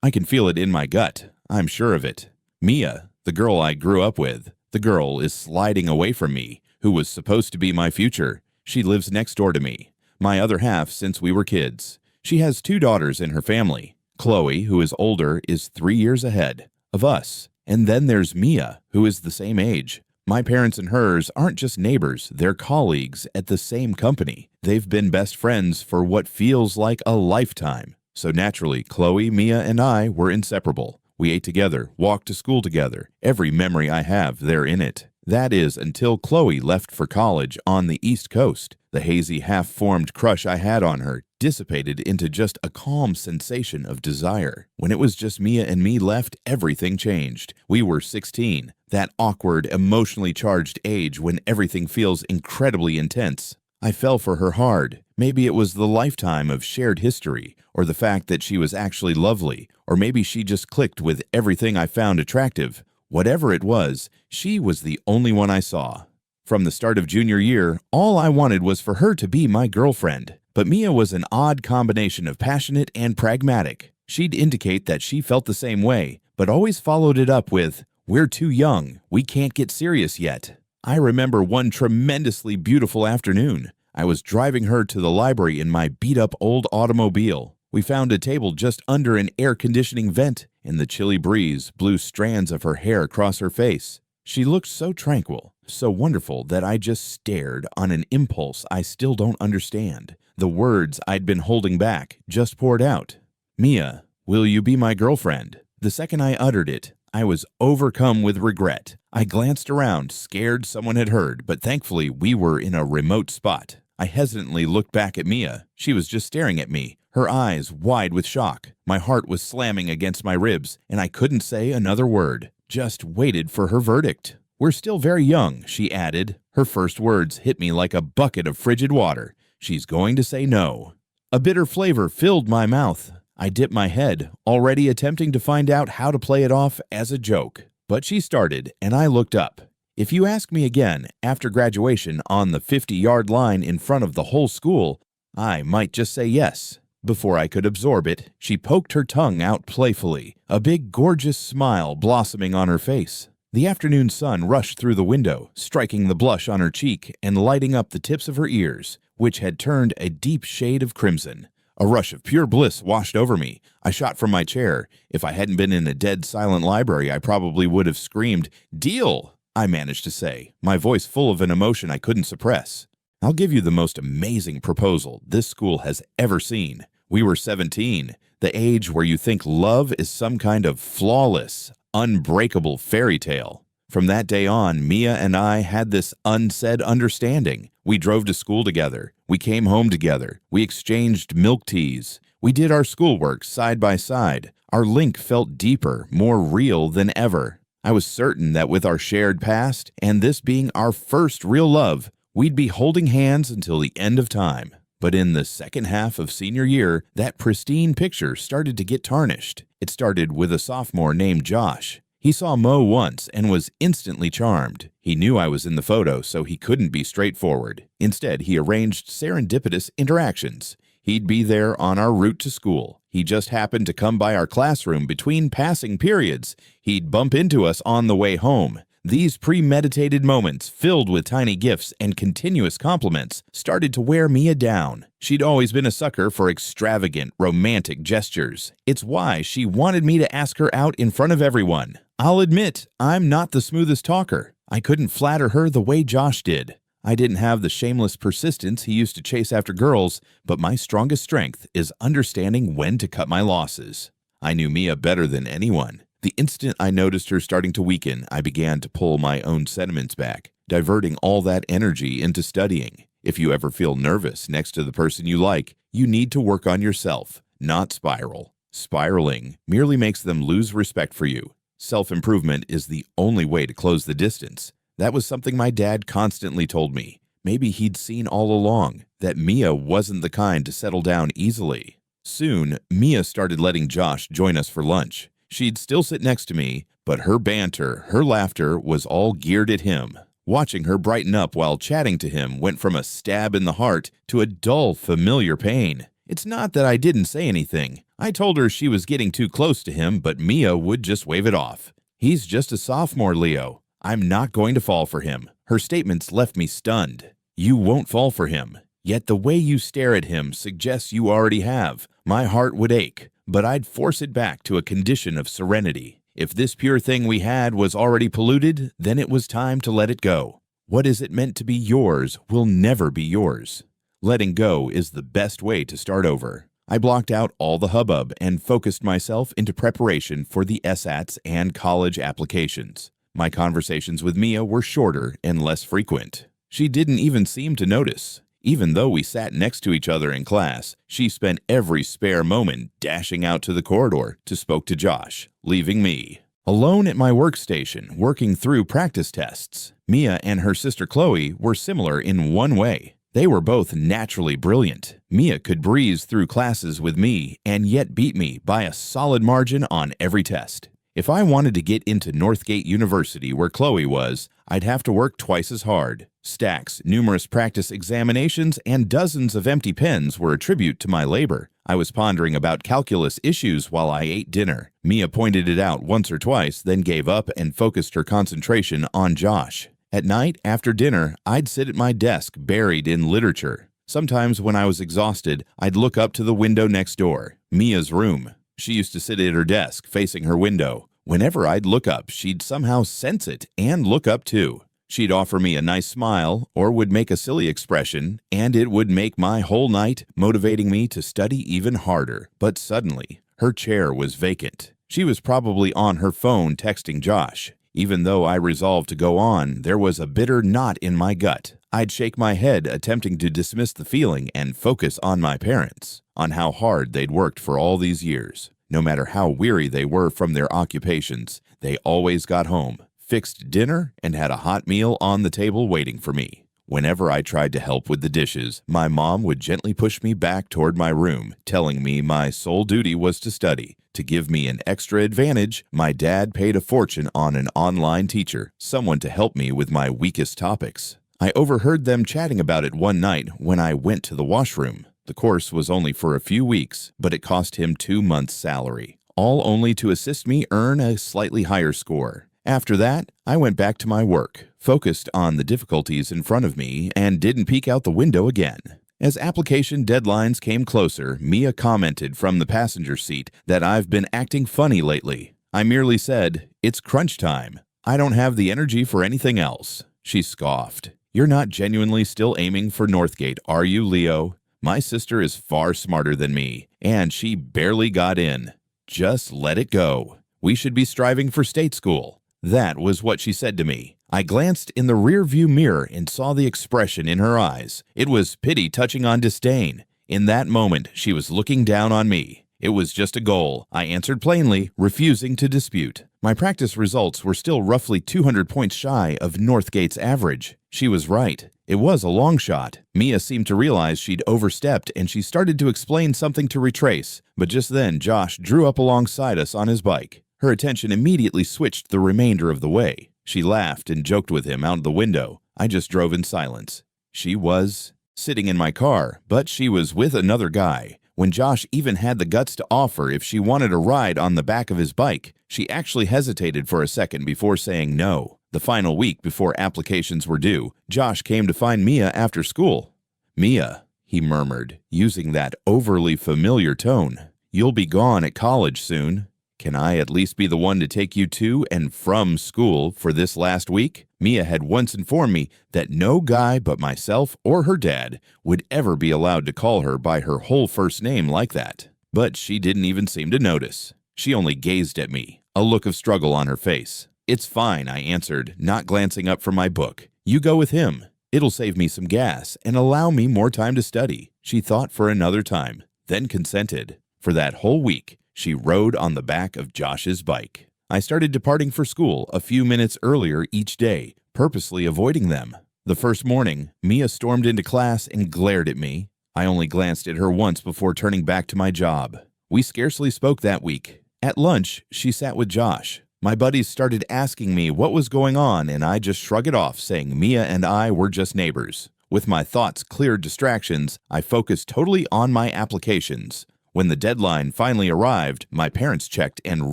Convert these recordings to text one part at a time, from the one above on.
I can feel it in my gut. I'm sure of it. Mia, the girl I grew up with, the girl is sliding away from me, who was supposed to be my future. She lives next door to me, my other half since we were kids. She has 2 daughters in her family. Chloe, who is older, is 3 years ahead of us. And then there's Mia, who is the same age. My parents and hers aren't just neighbors, they're colleagues at the same company. They've been best friends for what feels like a lifetime. So naturally, Chloe, Mia, and I were inseparable. We ate together, walked to school together. Every memory I have, they're in it. That is, until Chloe left for college on the East Coast. The hazy, half-formed crush I had on her dissipated into just a calm sensation of desire. When it was just Mia and me left, everything changed. We were 16, that awkward, emotionally charged age when everything feels incredibly intense. I fell for her hard. Maybe it was the lifetime of shared history, or the fact that she was actually lovely, or maybe she just clicked with everything I found attractive. Whatever it was, she was the only one I saw. From the start of junior year, all I wanted was for her to be my girlfriend. But Mia was an odd combination of passionate and pragmatic. She'd indicate that she felt the same way, but always followed it up with, "We're too young. We can't get serious yet." I remember one tremendously beautiful afternoon. I was driving her to the library in my beat-up old automobile. We found a table just under an air conditioning vent, and the chilly breeze blew strands of her hair across her face. She looked so tranquil, so wonderful that I just stared on an impulse I still don't understand. The words I'd been holding back just poured out. "Mia, will you be my girlfriend?" The second I uttered it, I was overcome with regret. I glanced around, scared someone had heard, but thankfully we were in a remote spot. I hesitantly looked back at Mia. She was just staring at me, her eyes wide with shock. My heart was slamming against my ribs, and I couldn't say another word. Just waited for her verdict. "We're still very young," she added. Her first words hit me like a bucket of frigid water. She's going to say no. A bitter flavor filled my mouth. I dipped my head, already attempting to find out how to play it off as a joke. But she started, and I looked up. If you ask me again, after graduation on the 50-yard line in front of the whole school, I might just say yes. Before I could absorb it, she poked her tongue out playfully, a big, gorgeous smile blossoming on her face. The afternoon sun rushed through the window, striking the blush on her cheek and lighting up the tips of her ears, which had turned a deep shade of crimson. A rush of pure bliss washed over me. I shot from my chair. If I hadn't been in a dead silent library, I probably would have screamed, "Deal!" I managed to say, my voice full of an emotion I couldn't suppress. "I'll give you the most amazing proposal this school has ever seen." We were 17, the age where you think love is some kind of flawless, unbreakable fairy tale. From that day on, Mia and I had this unsaid understanding. We drove to school together. We came home together. We exchanged milk teas. We did our schoolwork side by side. Our link felt deeper, more real than ever. I was certain that with our shared past, and this being our first real love, we'd be holding hands until the end of time. But in the second half of senior year, that pristine picture started to get tarnished. It started with a sophomore named Josh. He saw Mo once and was instantly charmed. He knew I was in the photo, so he couldn't be straightforward. Instead, he arranged serendipitous interactions. He'd be there on our route to school. He just happened to come by our classroom between passing periods. He'd bump into us on the way home. These premeditated moments, filled with tiny gifts and continuous compliments, started to wear Mia down. She'd always been a sucker for extravagant, romantic gestures. It's why she wanted me to ask her out in front of everyone. I'll admit, I'm not the smoothest talker. I couldn't flatter her the way Josh did. I didn't have the shameless persistence he used to chase after girls, but my strongest strength is understanding when to cut my losses. I knew Mia better than anyone. The instant I noticed her starting to weaken, I began to pull my own sentiments back, diverting all that energy into studying. If you ever feel nervous next to the person you like, you need to work on yourself, not spiral. Spiraling merely makes them lose respect for you. Self-improvement is the only way to close the distance. That was something my dad constantly told me. Maybe he'd seen all along that Mia wasn't the kind to settle down easily. Soon, Mia started letting Josh join us for lunch. She'd still sit next to me, but her banter, her laughter was all geared at him. Watching her brighten up while chatting to him went from a stab in the heart to a dull, familiar pain. It's not that I didn't say anything. I told her she was getting too close to him, but Mia would just wave it off. He's just a sophomore, Leo. I'm not going to fall for him. Her statements left me stunned. You won't fall for him. Yet the way you stare at him suggests you already have. My heart would ache, but I'd force it back to a condition of serenity. If this pure thing we had was already polluted, then it was time to let it go. What is it meant to be yours will never be yours. Letting go is the best way to start over. I blocked out all the hubbub and focused myself into preparation for the SATs and college applications. My conversations with Mia were shorter and less frequent. She didn't even seem to notice. Even though we sat next to each other in class, she spent every spare moment dashing out to the corridor to speak to Josh, leaving me alone at my workstation working through practice tests. Mia and her sister Chloe were similar in one way. They were both naturally brilliant. Mia could breeze through classes with me and yet beat me by a solid margin on every test. If I wanted to get into Northgate University where Chloe was, I'd have to work twice as hard. Stacks, numerous practice examinations, and dozens of empty pens were a tribute to my labor. I was pondering about calculus issues while I ate dinner. Mia pointed it out once or twice, then gave up and focused her concentration on Josh. At night, after dinner, I'd sit at my desk buried in literature. Sometimes when I was exhausted, I'd look up to the window next door, Mia's room. She used to sit at her desk facing her window. Whenever I'd look up, she'd somehow sense it and look up too. She'd offer me a nice smile or would make a silly expression, and it would make my whole night, motivating me to study even harder. But suddenly, her chair was vacant. She was probably on her phone texting Josh. Even though I resolved to go on, there was a bitter knot in my gut. I'd shake my head, attempting to dismiss the feeling and focus on my parents, on how hard they'd worked for all these years. No matter how weary they were from their occupations, they always got home, fixed dinner, and had a hot meal on the table waiting for me. Whenever I tried to help with the dishes, my mom would gently push me back toward my room, telling me my sole duty was to study. To give me an extra advantage, my dad paid a fortune on an online teacher, someone to help me with my weakest topics. I overheard them chatting about it one night when I went to the washroom. The course was only for a few weeks, but it cost him 2 months' salary, all only to assist me earn a slightly higher score. After that, I went back to my work, focused on the difficulties in front of me, and didn't peek out the window again. As application deadlines came closer, Mia commented from the passenger seat that I've been acting funny lately. I merely said, "It's crunch time. I don't have the energy for anything else." She scoffed. "You're not genuinely still aiming for Northgate, are you, Leo? My sister is far smarter than me, and she barely got in. Just let it go. We should be striving for state school." That was what she said to me. I glanced in the rearview mirror and saw the expression in her eyes. It was pity touching on disdain. In that moment, she was looking down on me. It was just a goal, I answered plainly, refusing to dispute. My practice results were still roughly 200 points shy of Northgate's average. She was right. It was a long shot. Mia seemed to realize she'd overstepped, and she started to explain something to retrace. But just then, Josh drew up alongside us on his bike. Her attention immediately switched the remainder of the way. She laughed and joked with him out the window. I just drove in silence. She was sitting in my car, but she was with another guy. When Josh even had the guts to offer if she wanted a ride on the back of his bike, she actually hesitated for a second before saying no. The final week before applications were due, Josh came to find Mia after school. "Mia," he murmured, using that overly familiar tone, "you'll be gone at college soon. Can I at least be the one to take you to and from school for this last week?" Mia had once informed me that no guy but myself or her dad would ever be allowed to call her by her whole first name like that. But she didn't even seem to notice. She only gazed at me, a look of struggle on her face. "It's fine," I answered, not glancing up from my book. "You go with him. It'll save me some gas and allow me more time to study." She thought for another time, then consented. For that whole week, she rode on the back of Josh's bike. I started departing for school a few minutes earlier each day, purposely avoiding them. The first morning, Mia stormed into class and glared at me. I only glanced at her once before turning back to my job. We scarcely spoke that week. At lunch, she sat with Josh. My buddies started asking me what was going on, and I just shrugged it off, saying Mia and I were just neighbors. With my thoughts cleared distractions, I focused totally on my applications. When the deadline finally arrived, my parents checked and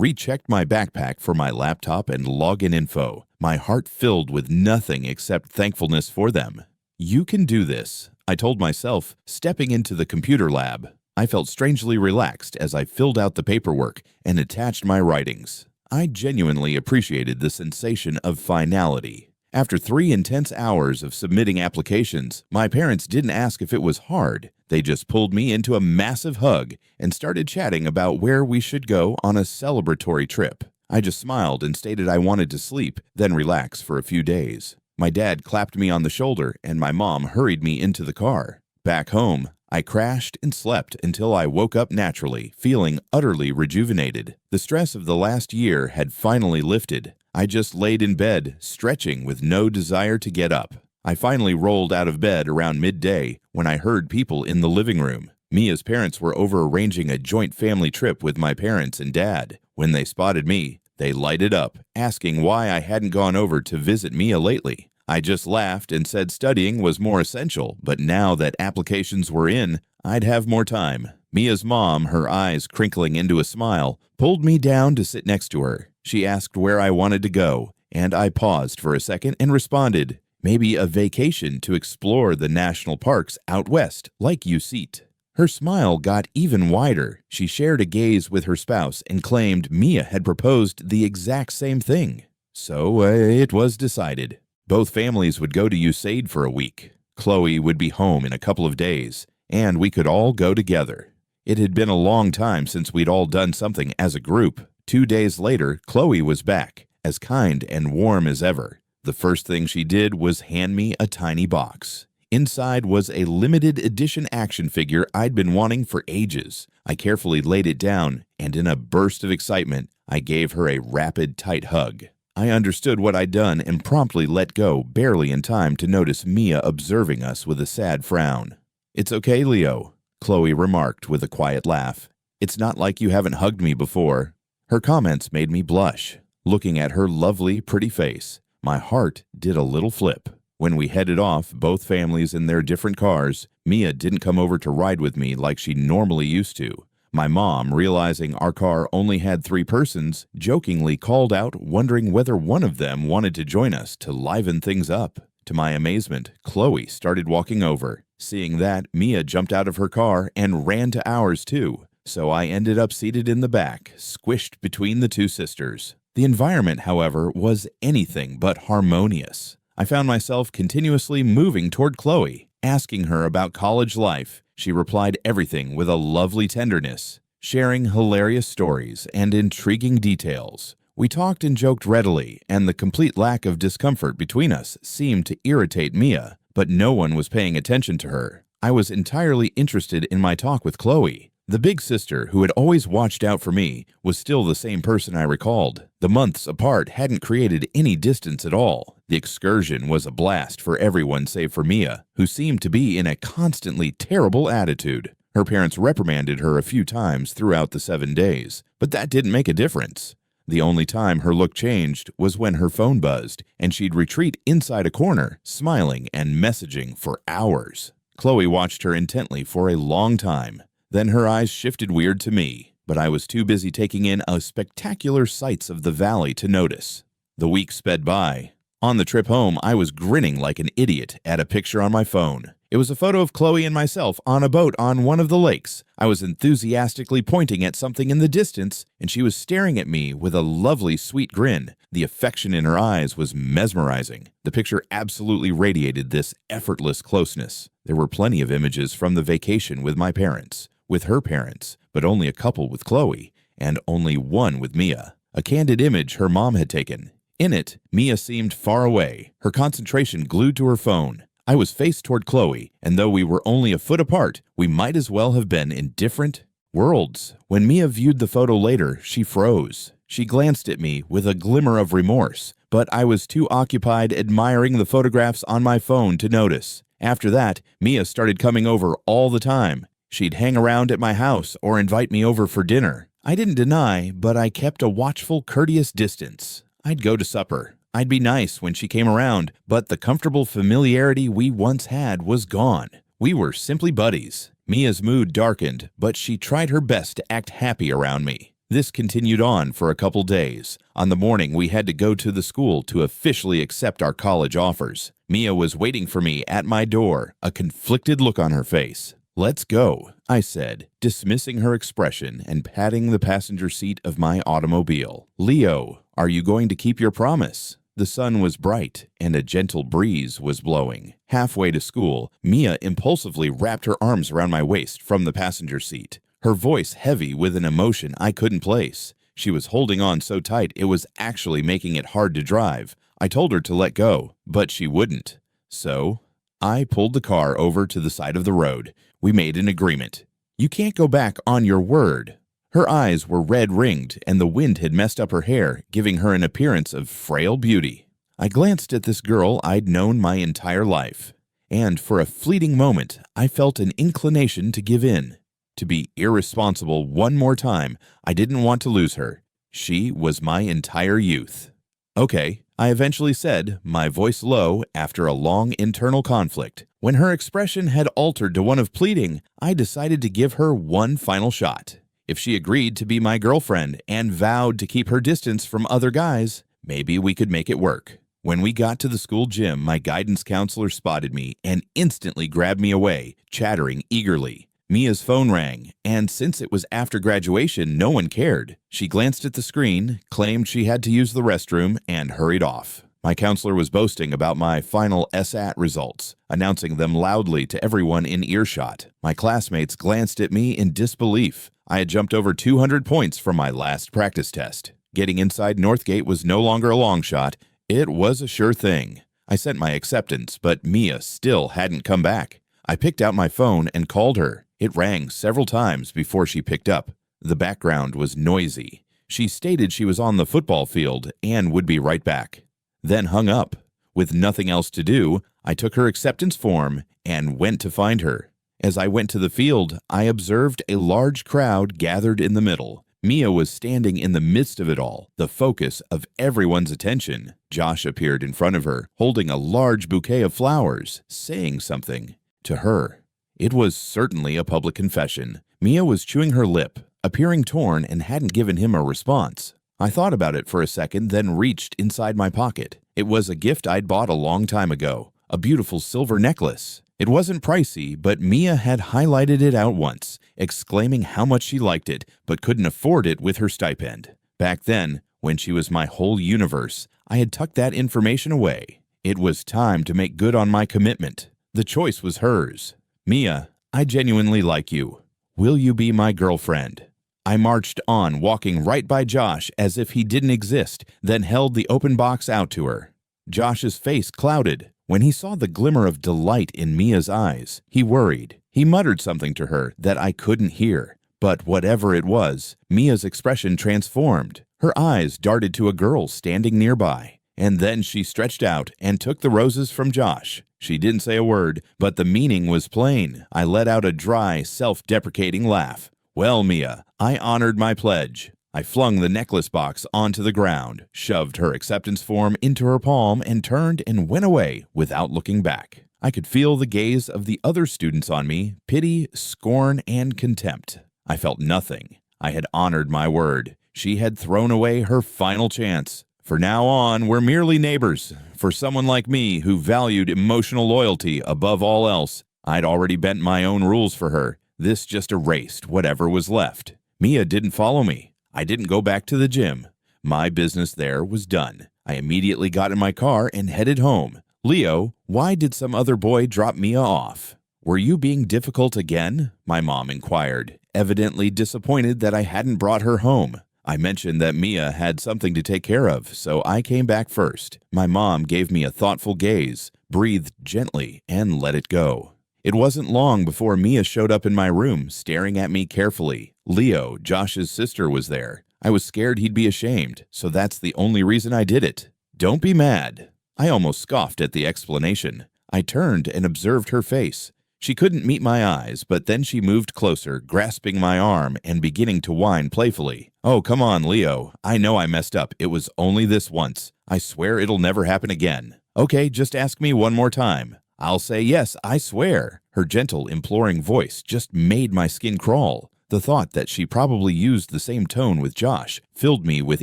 rechecked my backpack for my laptop and login info, my heart filled with nothing except thankfulness for them. "You can do this," I told myself, stepping into the computer lab. I felt strangely relaxed as I filled out the paperwork and attached my writings. I genuinely appreciated the sensation of finality. After 3 intense hours of submitting applications, my parents didn't ask if it was hard. They just pulled me into a massive hug and started chatting about where we should go on a celebratory trip. I just smiled and stated I wanted to sleep, then relax for a few days. My dad clapped me on the shoulder and my mom hurried me into the car. Back home, I crashed and slept until I woke up naturally, feeling utterly rejuvenated. The stress of the last year had finally lifted. I just laid in bed, stretching with no desire to get up. I finally rolled out of bed around midday when I heard people in the living room. Mia's parents were over arranging a joint family trip with my parents and dad. When they spotted me, they lighted up, asking why I hadn't gone over to visit Mia lately. I just laughed and said studying was more essential, but now that applications were in, I'd have more time. Mia's mom, her eyes crinkling into a smile, pulled me down to sit next to her. She asked where I wanted to go, and I paused for a second and responded, maybe a vacation to explore the national parks out west, like you seat. Her smile got even wider. She shared a gaze with her spouse and claimed Mia had proposed the exact same thing. So it was decided. Both families would go to USAID for a week. Chloe would be home in a couple of days, and we could all go together. It had been a long time since we'd all done something as a group. 2 days later, Chloe was back, as kind and warm as ever. The first thing she did was hand me a tiny box. Inside was a limited edition action figure I'd been wanting for ages. I carefully laid it down, and in a burst of excitement, I gave her a rapid, tight hug. I understood what I'd done and promptly let go, barely in time to notice Mia observing us with a sad frown. "It's okay, Leo," Chloe remarked with a quiet laugh. "It's not like you haven't hugged me before." Her comments made me blush. Looking at her lovely, pretty face, my heart did a little flip. When we headed off, both families in their different cars, Mia didn't come over to ride with me like she normally used to. My mom, realizing our car only had 3 persons, jokingly called out, wondering whether one of them wanted to join us to liven things up. To my amazement, Chloe started walking over. Seeing that, Mia jumped out of her car and ran to ours too. So I ended up seated in the back, squished between the 2 sisters. The environment, however, was anything but harmonious. I found myself continuously moving toward Chloe, asking her about college life. She replied everything with a lovely tenderness, sharing hilarious stories and intriguing details. We talked and joked readily, and the complete lack of discomfort between us seemed to irritate Mia, but no one was paying attention to her. I was entirely interested in my talk with Chloe. The big sister, who had always watched out for me, was still the same person I recalled. The months apart hadn't created any distance at all. The excursion was a blast for everyone save for Mia, who seemed to be in a constantly terrible attitude. Her parents reprimanded her a few times throughout the 7 days, but that didn't make a difference. The only time her look changed was when her phone buzzed, and she'd retreat inside a corner, smiling and messaging for hours. Chloe watched her intently for a long time. Then her eyes shifted weird to me, but I was too busy taking in a spectacular sights of the valley to notice. The week sped by. On the trip home, I was grinning like an idiot at a picture on my phone. It was a photo of Chloe and myself on a boat on one of the lakes. I was enthusiastically pointing at something in the distance, and she was staring at me with a lovely, sweet grin. The affection in her eyes was mesmerizing. The picture absolutely radiated this effortless closeness. There were plenty of images from the vacation with my parents, with her parents, but only a couple with Chloe, and only one with Mia. A candid image her mom had taken. In it, Mia seemed far away, her concentration glued to her phone. I was faced toward Chloe, and though we were only a foot apart, we might as well have been in different worlds. When Mia viewed the photo later, she froze. She glanced at me with a glimmer of remorse, but I was too occupied admiring the photographs on my phone to notice. After that, Mia started coming over all the time. She'd hang around at my house or invite me over for dinner. I didn't deny, but I kept a watchful, courteous distance. I'd go to supper. I'd be nice when she came around, but the comfortable familiarity we once had was gone. We were simply buddies. Mia's mood darkened, but she tried her best to act happy around me. This continued on for a couple days. On the morning we had to go to the school to officially accept our college offers. Mia was waiting for me at my door, a conflicted look on her face. "Let's go," I said, dismissing her expression and patting the passenger seat of my automobile. "Leo, are you going to keep your promise?" The sun was bright, and a gentle breeze was blowing. Halfway to school, Mia impulsively wrapped her arms around my waist from the passenger seat, her voice heavy with an emotion I couldn't place. She was holding on so tight it was actually making it hard to drive. I told her to let go, but she wouldn't. So I pulled the car over to the side of the road. We made an agreement. "You can't go back on your word." Her eyes were red-ringed, and the wind had messed up her hair, giving her an appearance of frail beauty. I glanced at this girl I'd known my entire life, and for a fleeting moment, I felt an inclination to give in. To be irresponsible one more time, I didn't want to lose her. She was my entire youth. "Okay," I eventually said, my voice low after a long internal conflict. When her expression had altered to one of pleading, I decided to give her one final shot. If she agreed to be my girlfriend and vowed to keep her distance from other guys, maybe we could make it work. When we got to the school gym, my guidance counselor spotted me and instantly grabbed me away, chattering eagerly. Mia's phone rang, and since it was after graduation, no one cared. She glanced at the screen, claimed she had to use the restroom, and hurried off. My counselor was boasting about my final SAT results, announcing them loudly to everyone in earshot. My classmates glanced at me in disbelief. I had jumped over 200 points from my last practice test. Getting inside Northgate was no longer a long shot. It was a sure thing. I sent my acceptance, but Mia still hadn't come back. I picked out my phone and called her. It rang several times before she picked up. The background was noisy. She stated she was on the football field and would be right back, then hung up. With nothing else to do, I took her acceptance form and went to find her. As I went to the field, I observed a large crowd gathered in the middle. Mia was standing in the midst of it all, the focus of everyone's attention. Josh appeared in front of her, holding a large bouquet of flowers, saying something to her. It was certainly a public confession. Mia was chewing her lip, appearing torn, and hadn't given him a response. I thought about it for a second, then reached inside my pocket. It was a gift I'd bought a long time ago, a beautiful silver necklace. It wasn't pricey, but Mia had highlighted it out once, exclaiming how much she liked it, but couldn't afford it with her stipend. Back then, when she was my whole universe, I had tucked that information away. It was time to make good on my commitment. The choice was hers. "Mia, I genuinely like you. Will you be my girlfriend?" I marched on, walking right by Josh as if he didn't exist, then held the open box out to her. Josh's face clouded. When he saw the glimmer of delight in Mia's eyes, he worried. He muttered something to her that I couldn't hear. But whatever it was, Mia's expression transformed. Her eyes darted to a girl standing nearby. And then she stretched out and took the roses from Josh. She didn't say a word, but the meaning was plain. I let out a dry, self-deprecating laugh. "Well, Mia, I honored my pledge." I flung the necklace box onto the ground, shoved her acceptance form into her palm, and turned and went away without looking back. I could feel the gaze of the other students on me, pity, scorn, and contempt. I felt nothing. I had honored my word. She had thrown away her final chance. For now on, we're merely neighbors. For someone like me who valued emotional loyalty above all else, I'd already bent my own rules for her. This just erased whatever was left. Mia didn't follow me. I didn't go back to the gym. My business there was done. I immediately got in my car and headed home. "Leo, why did some other boy drop Mia off?" "Were you being difficult again?" my mom inquired, evidently disappointed that I hadn't brought her home. I mentioned that Mia had something to take care of, so I came back first. My mom gave me a thoughtful gaze, breathed gently, and let it go. It wasn't long before Mia showed up in my room, staring at me carefully. Leo, Josh's sister, was there. I was scared he'd be ashamed, so that's the only reason I did it. "Don't be mad." I almost scoffed at the explanation. I turned and observed her face. She couldn't meet my eyes, but then she moved closer, grasping my arm and beginning to whine playfully. "Oh, come on, Leo. I know I messed up. It was only this once. I swear it'll never happen again." "Okay, just ask me one more time." I'll say yes, I swear. Her gentle, imploring voice just made my skin crawl. The thought that she probably used the same tone with Josh filled me with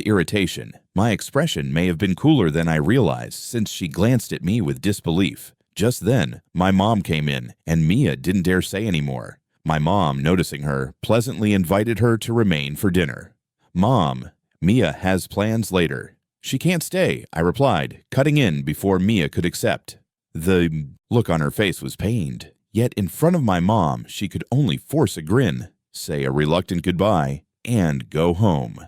irritation. My expression may have been cooler than I realized since she glanced at me with disbelief. Just then, my mom came in, and Mia didn't dare say any more. My mom, noticing her, pleasantly invited her to remain for dinner. "Mom, Mia has plans later." "She can't stay," I replied, cutting in before Mia could accept. The look on her face was pained, yet in front of my mom, she could only force a grin, say a reluctant goodbye, and go home.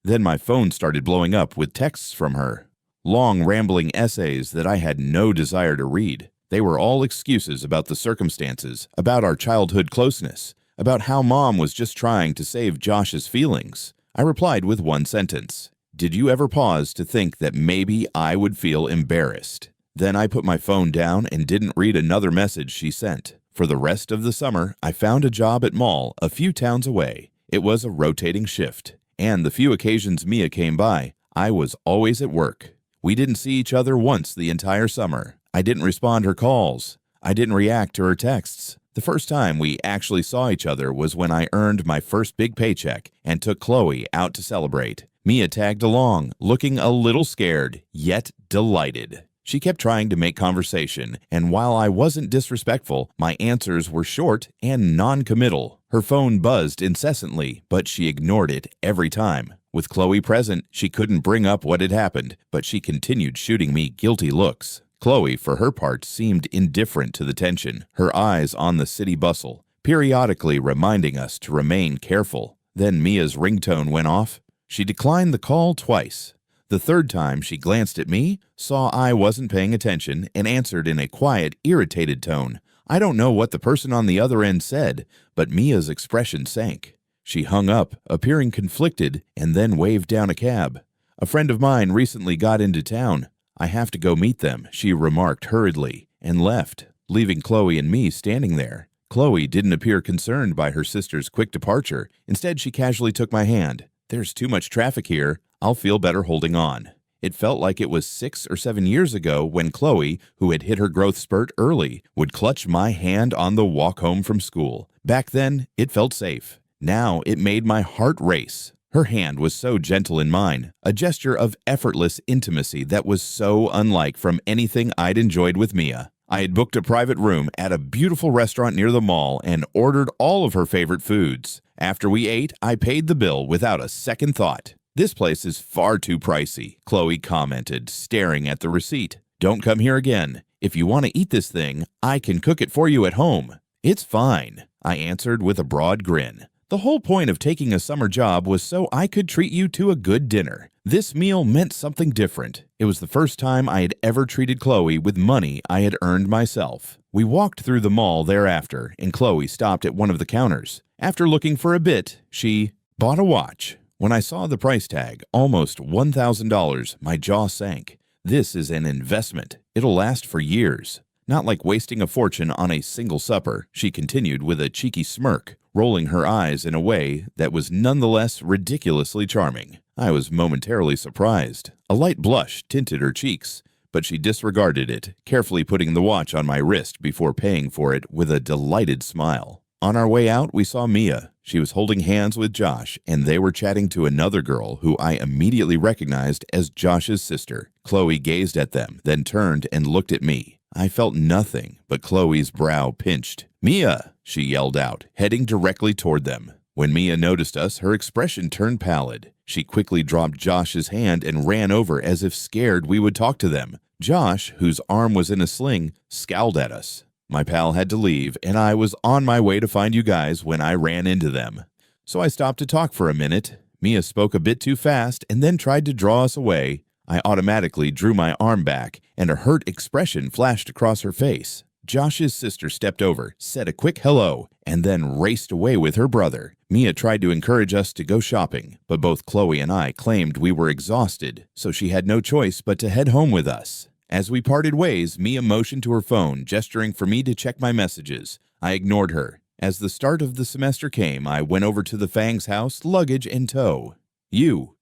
Then my phone started blowing up with texts from her. Long, rambling essays that I had no desire to read. They were all excuses about the circumstances, about our childhood closeness, about how Mom was just trying to save Josh's feelings. I replied with one sentence. "Did you ever pause to think that maybe I would feel embarrassed?" Then I put my phone down and didn't read another message she sent. For the rest of the summer, I found a job at mall a few towns away. It was a rotating shift, and the few occasions Mia came by, I was always at work. We didn't see each other once the entire summer. I didn't respond her calls. I didn't react to her texts. The first time we actually saw each other was when I earned my first big paycheck and took Chloe out to celebrate. Mia tagged along, looking a little scared, yet delighted. She kept trying to make conversation, and while I wasn't disrespectful, my answers were short and non-committal. Her phone buzzed incessantly, but she ignored it every time. With Chloe present, she couldn't bring up what had happened, but she continued shooting me guilty looks. Chloe, for her part, seemed indifferent to the tension, her eyes on the city bustle, periodically reminding us to remain careful. Then Mia's ringtone went off. She declined the call twice. The third time she glanced at me, saw I wasn't paying attention, and answered in a quiet, irritated tone. I don't know what the person on the other end said, but Mia's expression sank. She hung up, appearing conflicted, and then waved down a cab. "A friend of mine recently got into town. I have to go meet them," she remarked hurriedly, and left, leaving Chloe and me standing there. Chloe didn't appear concerned by her sister's quick departure. Instead, she casually took my hand. "There's too much traffic here. I'll feel better holding on." It felt like it was 6 or 7 years ago when Chloe, who had hit her growth spurt early, would clutch my hand on the walk home from school. Back then, it felt safe. Now it made my heart race. Her hand was so gentle in mine, a gesture of effortless intimacy that was so unlike from anything I'd enjoyed with Mia. I had booked a private room at a beautiful restaurant near the mall and ordered all of her favorite foods. After we ate, I paid the bill without a second thought. "This place is far too pricey," Chloe commented, staring at the receipt. "Don't come here again. If you want to eat this thing, I can cook it for you at home." "It's fine," I answered with a broad grin. "The whole point of taking a summer job was so I could treat you to a good dinner. This meal meant something different. It was the first time I had ever treated Chloe with money I had earned myself." We walked through the mall thereafter, and Chloe stopped at one of the counters. After looking for a bit, she bought a watch. When I saw the price tag, almost $1,000, my jaw sank. This is an investment. It'll last for years. "Not like wasting a fortune on a single supper," she continued with a cheeky smirk, rolling her eyes in a way that was nonetheless ridiculously charming. I was momentarily surprised. A light blush tinted her cheeks, but she disregarded it, carefully putting the watch on my wrist before paying for it with a delighted smile. On our way out, we saw Mia. She was holding hands with Josh, and they were chatting to another girl who I immediately recognized as Josh's sister. Chloe gazed at them, then turned and looked at me. I felt nothing, but Chloe's brow pinched. "Mia!" she yelled out, heading directly toward them. When Mia noticed us, her expression turned pallid. She quickly dropped Josh's hand and ran over as if scared we would talk to them. Josh, whose arm was in a sling, scowled at us. My pal had to leave, and I was on my way to find you guys when I ran into them. So I stopped to talk for a minute. Mia spoke a bit too fast and then tried to draw us away. I automatically drew my arm back, and a hurt expression flashed across her face. Josh's sister stepped over, said a quick hello, and then raced away with her brother. Mia tried to encourage us to go shopping, but both Chloe and I claimed we were exhausted, so she had no choice but to head home with us. As we parted ways, Mia motioned to her phone, gesturing for me to check my messages. I ignored her. As the start of the semester came, I went over to the Fang's house, luggage in tow. You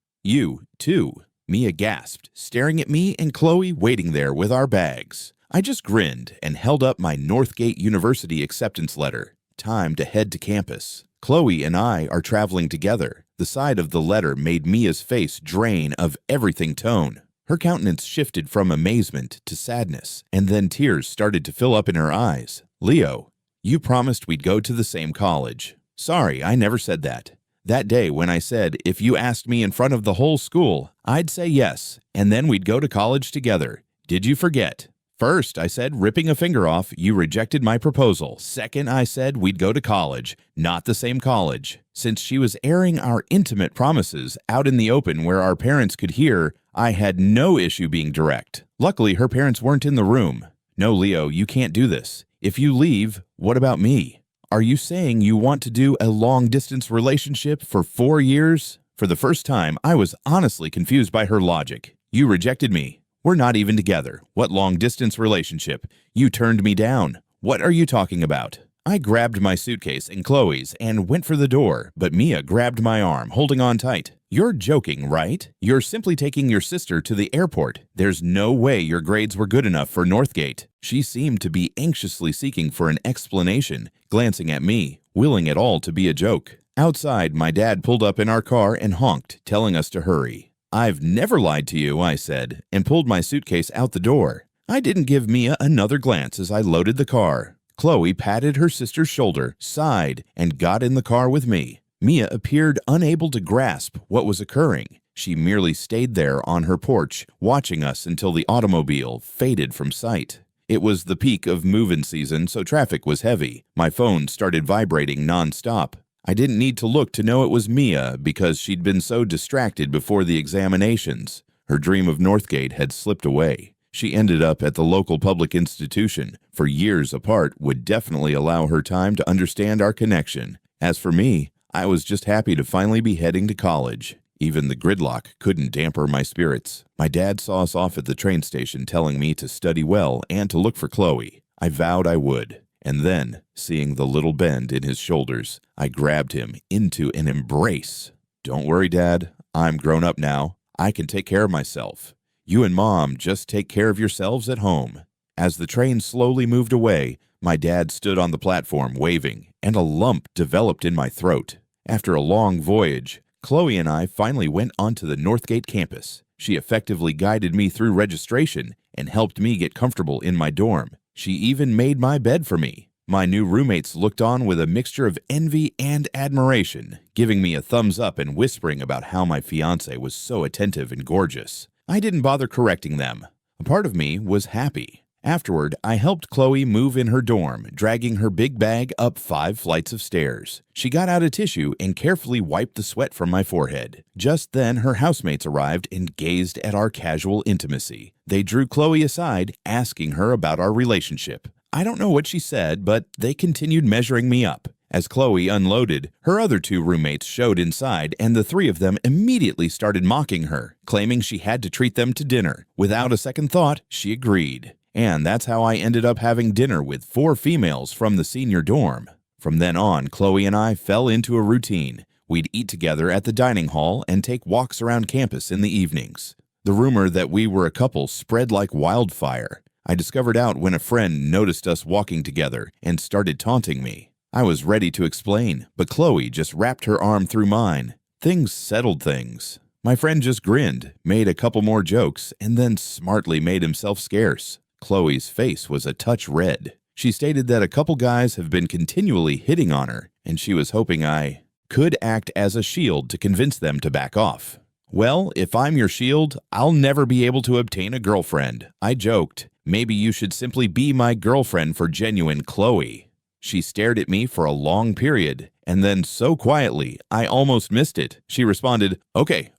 too," Mia gasped, staring at me and Chloe waiting there with our bags. I just grinned and held up my Northgate University acceptance letter. Time to head to campus. Chloe and I are traveling together. The side of the letter made Mia's face drain of everything tone. Her countenance shifted from amazement to sadness, and then tears started to fill up in her eyes. Leo, you promised we'd go to the same college. Sorry, I never said that. That day when I said if you asked me in front of the whole school, I'd say yes, and then we'd go to college together. Did you forget? First, I said, ripping a finger off, you rejected my proposal. Second, I said we'd go to college, not the same college. Since she was airing our intimate promises out in the open where our parents could hear, I had no issue being direct. Luckily, her parents weren't in the room. No, Leo, you can't do this. If you leave, what about me? Are you saying you want to do a long-distance relationship for 4 years? For the first time, I was honestly confused by her logic. You rejected me. We're not even together. What long-distance relationship? You turned me down. What are you talking about? I grabbed my suitcase and Chloe's and went for the door, but Mia grabbed my arm, holding on tight. You're joking, right? You're simply taking your sister to the airport. There's no way your grades were good enough for Northgate. She seemed to be anxiously seeking for an explanation, glancing at me, willing it all to be a joke. Outside, my dad pulled up in our car and honked, telling us to hurry. I've never lied to you, I said, and pulled my suitcase out the door. I didn't give Mia another glance as I loaded the car. Chloe patted her sister's shoulder, sighed, and got in the car with me. Mia appeared unable to grasp what was occurring. She merely stayed there on her porch, watching us until the automobile faded from sight. It was the peak of move-in season, so traffic was heavy. My phone started vibrating nonstop. I didn't need to look to know it was Mia because she'd been so distracted before the examinations. Her dream of Northgate had slipped away. She ended up at the local public institution. For years apart would definitely allow her time to understand our connection. As for me, I was just happy to finally be heading to college. Even the gridlock couldn't damper my spirits. My dad saw us off at the train station telling me to study well and to look for Chloe. I vowed I would. And then, seeing the little bend in his shoulders, I grabbed him into an embrace. Don't worry, Dad. I'm grown up now. I can take care of myself. You and Mom just take care of yourselves at home. As the train slowly moved away, my dad stood on the platform waving, and a lump developed in my throat. After a long voyage, Chloe and I finally went onto the Northgate campus. She effectively guided me through registration and helped me get comfortable in my dorm. She even made my bed for me. My new roommates looked on with a mixture of envy and admiration, giving me a thumbs up and whispering about how my fiancé was so attentive and gorgeous. I didn't bother correcting them. A part of me was happy. Afterward, I helped Chloe move in her dorm, dragging her big bag up 5 flights of stairs. She got out a tissue and carefully wiped the sweat from my forehead. Just then, her housemates arrived and gazed at our casual intimacy. They drew Chloe aside, asking her about our relationship. I don't know what she said, but they continued measuring me up. As Chloe unloaded, her other 2 roommates showed inside, and the 3 of them immediately started mocking her, claiming she had to treat them to dinner. Without a second thought, she agreed. And that's how I ended up having dinner with 4 females from the senior dorm. From then on, Chloe and I fell into a routine. We'd eat together at the dining hall and take walks around campus in the evenings. The rumor that we were a couple spread like wildfire. I discovered out when a friend noticed us walking together and started taunting me. I was ready to explain, but Chloe just wrapped her arm through mine. Things settled things. My friend just grinned, made a couple more jokes, and then smartly made himself scarce. Chloe's face was a touch red. She stated that a couple guys have been continually hitting on her, and she was hoping I could act as a shield to convince them to back off. Well, if I'm your shield, I'll never be able to obtain a girlfriend. I joked. Maybe you should simply be my girlfriend for genuine Chloe. She stared at me for a long period, and then so quietly, I almost missed it. She responded, Okay.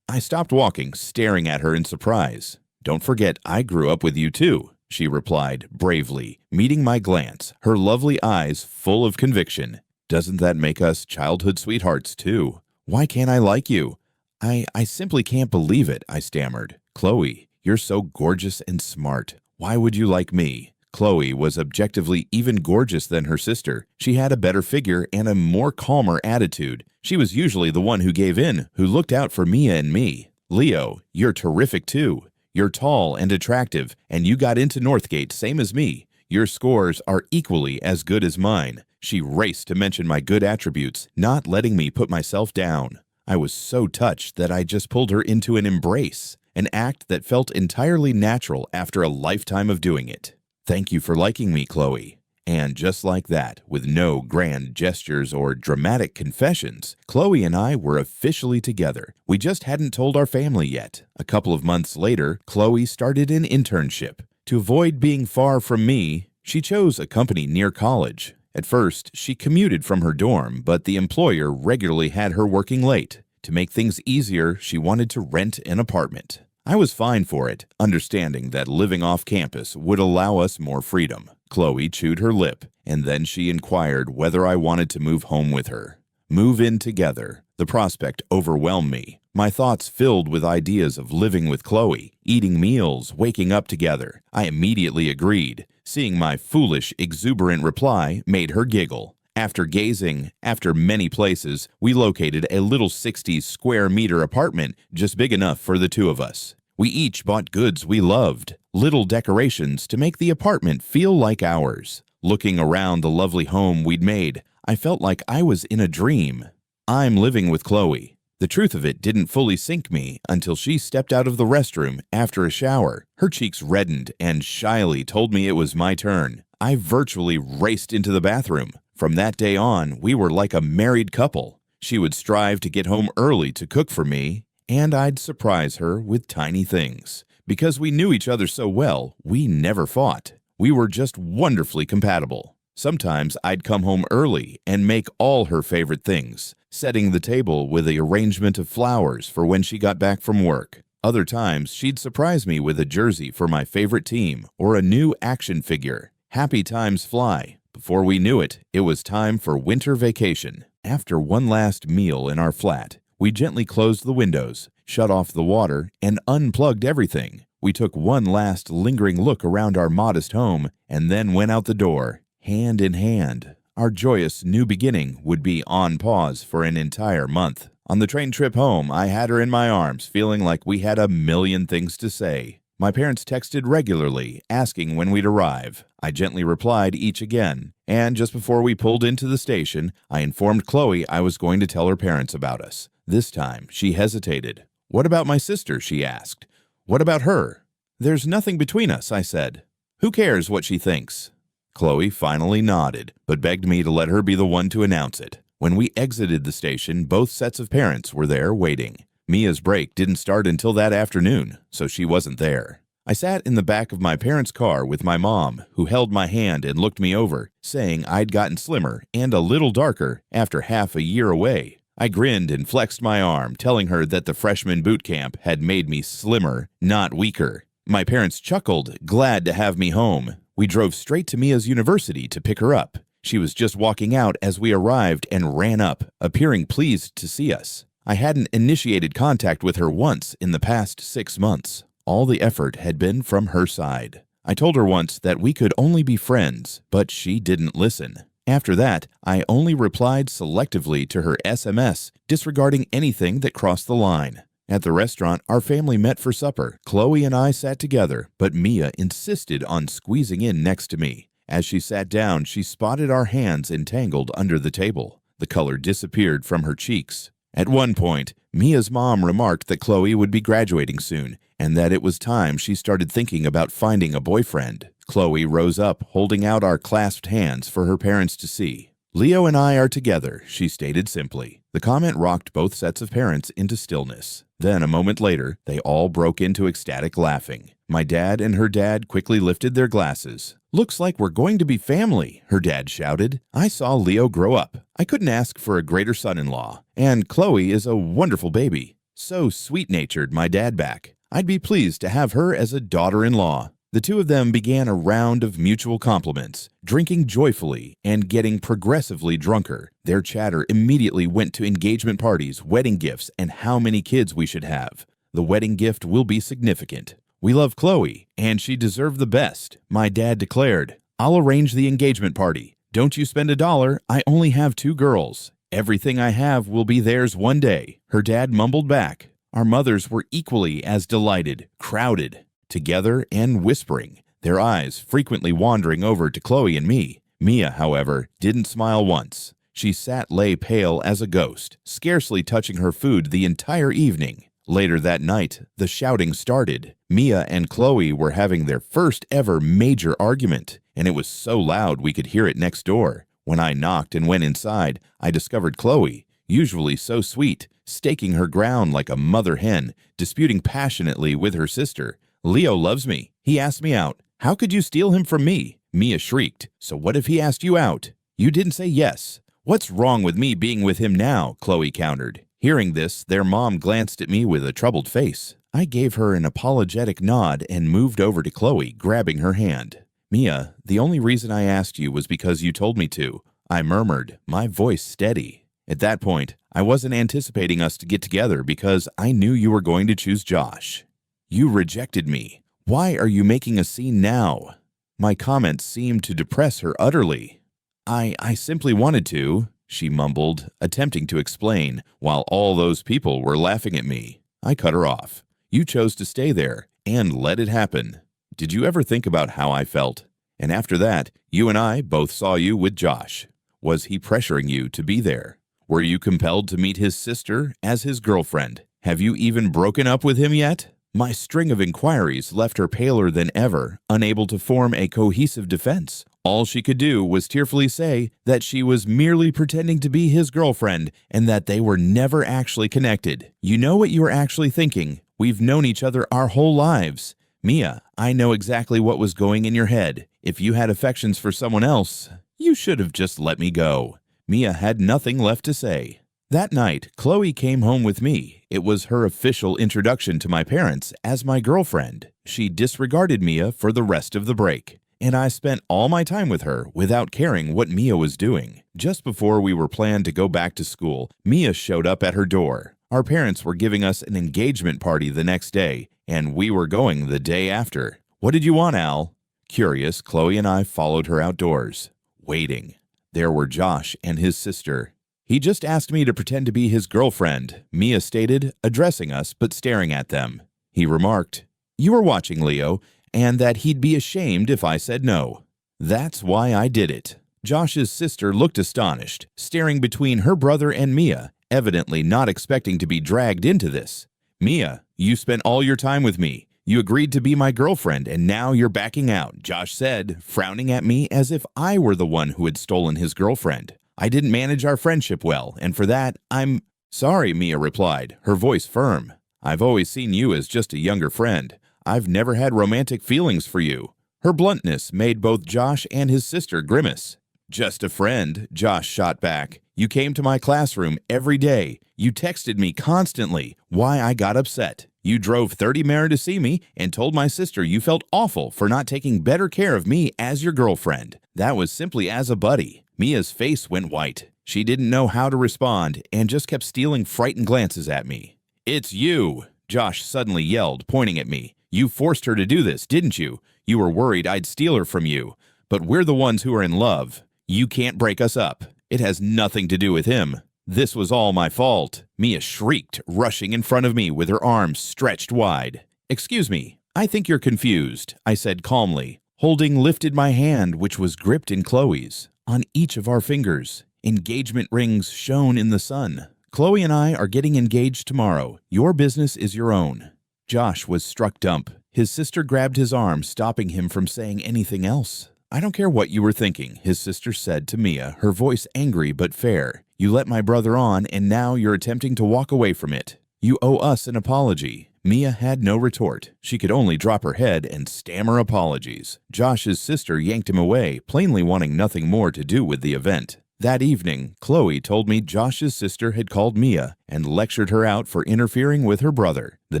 I stopped walking, staring at her in surprise. Don't forget, I grew up with you too, she replied bravely, meeting my glance, her lovely eyes full of conviction. Doesn't that make us childhood sweethearts too? Why can't I like you? I simply can't believe it, I stammered. Chloe, you're so gorgeous and smart. Why would you like me? Chloe was objectively even gorgeous than her sister. She had a better figure and a more calmer attitude. She was usually the one who gave in, who looked out for Mia and me. Leo, you're terrific too. You're tall and attractive, and you got into Northgate same as me. Your scores are equally as good as mine." She raced to mention my good attributes, not letting me put myself down. I was so touched that I just pulled her into an embrace, an act that felt entirely natural after a lifetime of doing it. "Thank you for liking me, Chloe." And just like that, with no grand gestures or dramatic confessions, Chloe and I were officially together. We just hadn't told our family yet. A couple of months later, Chloe started an internship. To avoid being far from me, she chose a company near college. At first, she commuted from her dorm, but the employer regularly had her working late. To make things easier, she wanted to rent an apartment. I was fine for it, understanding that living off campus would allow us more freedom. Chloe chewed her lip, and then she inquired whether I wanted to move home with her. Move in together. The prospect overwhelmed me. My thoughts filled with ideas of living with Chloe, eating meals, waking up together. I immediately agreed. Seeing my foolish, exuberant reply made her giggle. After gazing after many places, we located a little 60-square-meter apartment just big enough for the two of us. We each bought goods we loved, little decorations to make the apartment feel like ours. Looking around the lovely home we'd made, I felt like I was in a dream. I'm living with Chloe. The truth of it didn't fully sink me until she stepped out of the restroom after a shower. Her cheeks reddened and shyly told me it was my turn. I virtually raced into the bathroom. From that day on, we were like a married couple. She would strive to get home early to cook for me, and I'd surprise her with tiny things. Because we knew each other so well, we never fought. We were just wonderfully compatible. Sometimes I'd come home early and make all her favorite things, setting the table with the arrangement of flowers for when she got back from work. Other times, she'd surprise me with a jersey for my favorite team or a new action figure. Happy times fly. Before we knew it, it was time for winter vacation. After one last meal in our flat, we gently closed the windows, shut off the water, and unplugged everything. We took one last lingering look around our modest home and then went out the door, hand in hand. Our joyous new beginning would be on pause for an entire month. On the train trip home, I had her in my arms, feeling like we had a million things to say. My parents texted regularly, asking when we'd arrive. I gently replied each again, and just before we pulled into the station, I informed Chloe I was going to tell her parents about us. This time, she hesitated. "What about my sister?" she asked. "What about her?" "There's nothing between us," I said. "Who cares what she thinks?" Chloe finally nodded, but begged me to let her be the one to announce it. When we exited the station, both sets of parents were there waiting. Mia's break didn't start until that afternoon, so she wasn't there. I sat in the back of my parents' car with my mom, who held my hand and looked me over, saying I'd gotten slimmer and a little darker after half a year away. I grinned and flexed my arm, telling her that the freshman boot camp had made me slimmer, not weaker. My parents chuckled, glad to have me home. We drove straight to Mia's university to pick her up. She was just walking out as we arrived and ran up, appearing pleased to see us. I hadn't initiated contact with her once in the past 6 months. All the effort had been from her side. I told her once that we could only be friends, but she didn't listen. After that, I only replied selectively to her SMS, disregarding anything that crossed the line. At the restaurant, our family met for supper. Chloe and I sat together, but Mia insisted on squeezing in next to me. As she sat down, she spotted our hands entangled under the table. The color disappeared from her cheeks. At one point, Mia's mom remarked that Chloe would be graduating soon, and that it was time she started thinking about finding a boyfriend. Chloe rose up, holding out our clasped hands for her parents to see. "Leo and I are together," she stated simply. The comment rocked both sets of parents into stillness. Then, a moment later, they all broke into ecstatic laughing. My dad and her dad quickly lifted their glasses. "Looks like we're going to be family," her dad shouted. "I saw Leo grow up. I couldn't ask for a greater son-in-law. And Chloe is a wonderful baby. So sweet-natured," my dad back. "I'd be pleased to have her as a daughter-in-law." The two of them began a round of mutual compliments, drinking joyfully and getting progressively drunker. Their chatter immediately went to engagement parties, wedding gifts, and how many kids we should have. The wedding gift will be significant. "We love Chloe, and she deserved the best," my dad declared. "I'll arrange the engagement party. Don't you spend $1. I only have 2 girls. Everything I have will be theirs one day," her dad mumbled back. Our mothers were equally as delighted, crowded together and whispering, their eyes frequently wandering over to Chloe and me. Mia, however, didn't smile once. She lay pale as a ghost, scarcely touching her food the entire evening. Later that night, the shouting started. Mia and Chloe were having their first ever major argument, and it was so loud we could hear it next door. When I knocked and went inside, I discovered Chloe, usually so sweet, staking her ground like a mother hen, disputing passionately with her sister. "Leo loves me. He asked me out. How could you steal him from me?" Mia shrieked. "So what if he asked you out? You didn't say yes." "What's wrong with me being with him now?" Chloe countered. Hearing this, their mom glanced at me with a troubled face. I gave her an apologetic nod and moved over to Chloe, grabbing her hand. "Mia, the only reason I asked you was because you told me to," I murmured, my voice steady. At that point, I wasn't anticipating us to get together because I knew you were going to choose Josh. "You rejected me. Why are you making a scene now?" My comments seemed to depress her utterly. I simply wanted to," she mumbled, attempting to explain, while all those people were laughing at me. I cut her off. "You chose to stay there, and let it happen. Did you ever think about how I felt? And after that, you and I both saw you with Josh. Was he pressuring you to be there? Were you compelled to meet his sister as his girlfriend? Have you even broken up with him yet?" My string of inquiries left her paler than ever, unable to form a cohesive defense. All she could do was tearfully say that she was merely pretending to be his girlfriend and that they were never actually connected. "You know what you are actually thinking. We've known each other our whole lives. Mia, I know exactly what was going in your head. If you had affections for someone else, you should have just let me go." Mia had nothing left to say. That night, Chloe came home with me. It was her official introduction to my parents as my girlfriend. She disregarded Mia for the rest of the break, and I spent all my time with her without caring what Mia was doing. Just before we were planned to go back to school, Mia showed up at her door. Our parents were giving us an engagement party the next day, and we were going the day after. "What did you want, Al?" Curious, Chloe and I followed her outdoors. Waiting. There were Josh and his sister. "He just asked me to pretend to be his girlfriend," Mia stated, addressing us but staring at them. He remarked, "You were watching, Leo, and that he'd be ashamed if I said no. That's why I did it." Josh's sister looked astonished, staring between her brother and Mia, evidently not expecting to be dragged into this. "Mia, you spent all your time with me. You agreed to be my girlfriend, and now you're backing out," Josh said, frowning at me as if I were the one who had stolen his girlfriend. "I didn't manage our friendship well, and for that, I'm sorry," Mia replied, her voice firm. "I've always seen you as just a younger friend. I've never had romantic feelings for you." Her bluntness made both Josh and his sister grimace. "Just a friend," Josh shot back. "You came to my classroom every day. You texted me constantly why I got upset. You drove 30 minutes to see me and told my sister you felt awful for not taking better care of me as your girlfriend. That was simply as a buddy." Mia's face went white. She didn't know how to respond and just kept stealing frightened glances at me. "It's you," Josh suddenly yelled, pointing at me. "You forced her to do this, didn't you? You were worried I'd steal her from you. But we're the ones who are in love. You can't break us up. It has nothing to do with him. This was all my fault." Mia shrieked, rushing in front of me with her arms stretched wide. "Excuse me, I think you're confused," I said calmly, lifted my hand, which was gripped in Chloe's. On each of our fingers, engagement rings shone in the sun. "Chloe and I are getting engaged tomorrow. Your business is your own." Josh was struck dumb. His sister grabbed his arm, stopping him from saying anything else. "I don't care what you were thinking," his sister said to Mia, her voice angry but fair. "You let my brother on, and now you're attempting to walk away from it. You owe us an apology." Mia had no retort. She could only drop her head and stammer apologies. Josh's sister yanked him away, plainly wanting nothing more to do with the event. That evening, Chloe told me Josh's sister had called Mia and lectured her out for interfering with her brother. The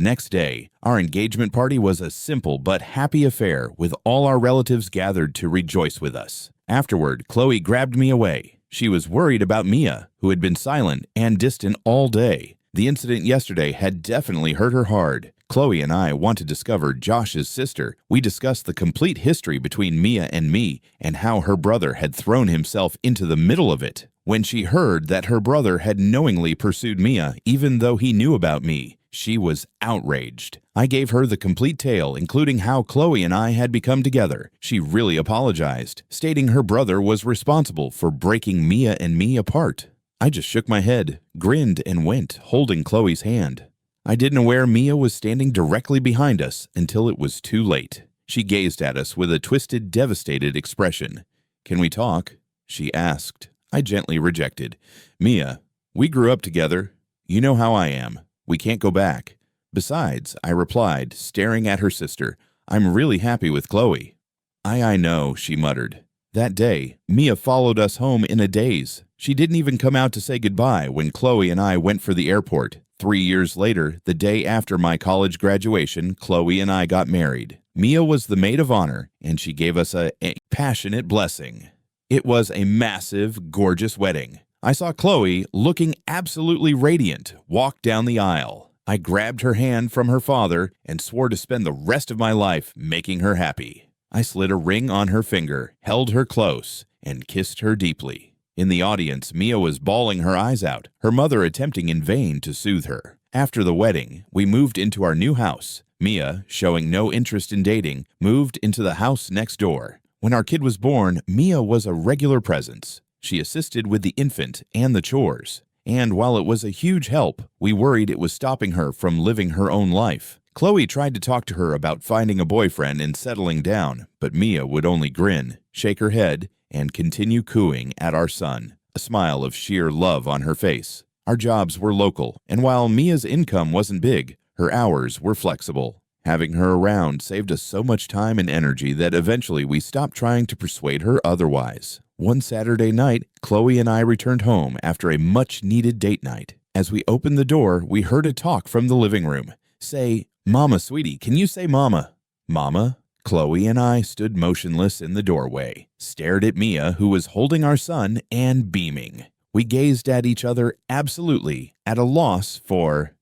next day, our engagement party was a simple but happy affair with all our relatives gathered to rejoice with us. Afterward, Chloe grabbed me away. She was worried about Mia, who had been silent and distant all day. The incident yesterday had definitely hurt her hard. Chloe and I want to discover Josh's sister. We discussed the complete history between Mia and me and how her brother had thrown himself into the middle of it. When she heard that her brother had knowingly pursued Mia, even though he knew about me, She was outraged. I gave her the complete tale, including how Chloe and I had become together. She really apologized, stating her brother was responsible for breaking Mia and me apart. I just shook my head, grinned, and went, holding Chloe's hand. I didn't know where Mia was standing directly behind us until it was too late. She gazed at us with a twisted, devastated expression. "Can we talk?" she asked. I gently rejected. "Mia, we grew up together. You know how I am. We can't go back." "Besides," I replied, staring at her sister, "I'm really happy with Chloe." I know," she muttered. That day, Mia followed us home in a daze. She didn't even come out to say goodbye when Chloe and I went for the airport. 3 years later, the day after my college graduation, Chloe and I got married. Mia was the maid of honor, and she gave us a passionate blessing. It was a massive, gorgeous wedding. I saw Chloe, looking absolutely radiant, walk down the aisle. I grabbed her hand from her father and swore to spend the rest of my life making her happy. I slid a ring on her finger, held her close, and kissed her deeply. In the audience, Mia was bawling her eyes out, her mother attempting in vain to soothe her. After the wedding, we moved into our new house. Mia, showing no interest in dating, moved into the house next door. When our kid was born, Mia was a regular presence. She assisted with the infant and the chores. And while it was a huge help, we worried it was stopping her from living her own life. Chloe tried to talk to her about finding a boyfriend and settling down, but Mia would only grin, shake her head, and continue cooing at our son, a smile of sheer love on her face. Our jobs were local, and while Mia's income wasn't big, her hours were flexible. Having her around saved us so much time and energy that eventually we stopped trying to persuade her otherwise. One Saturday night, Chloe and I returned home after a much-needed date night. As we opened the door, we heard a talk from the living room. "Say, Mama, sweetie, can you say Mama?" "Mama?" Chloe and I stood motionless in the doorway, stared at Mia, who was holding our son and beaming. We gazed at each other absolutely at a loss for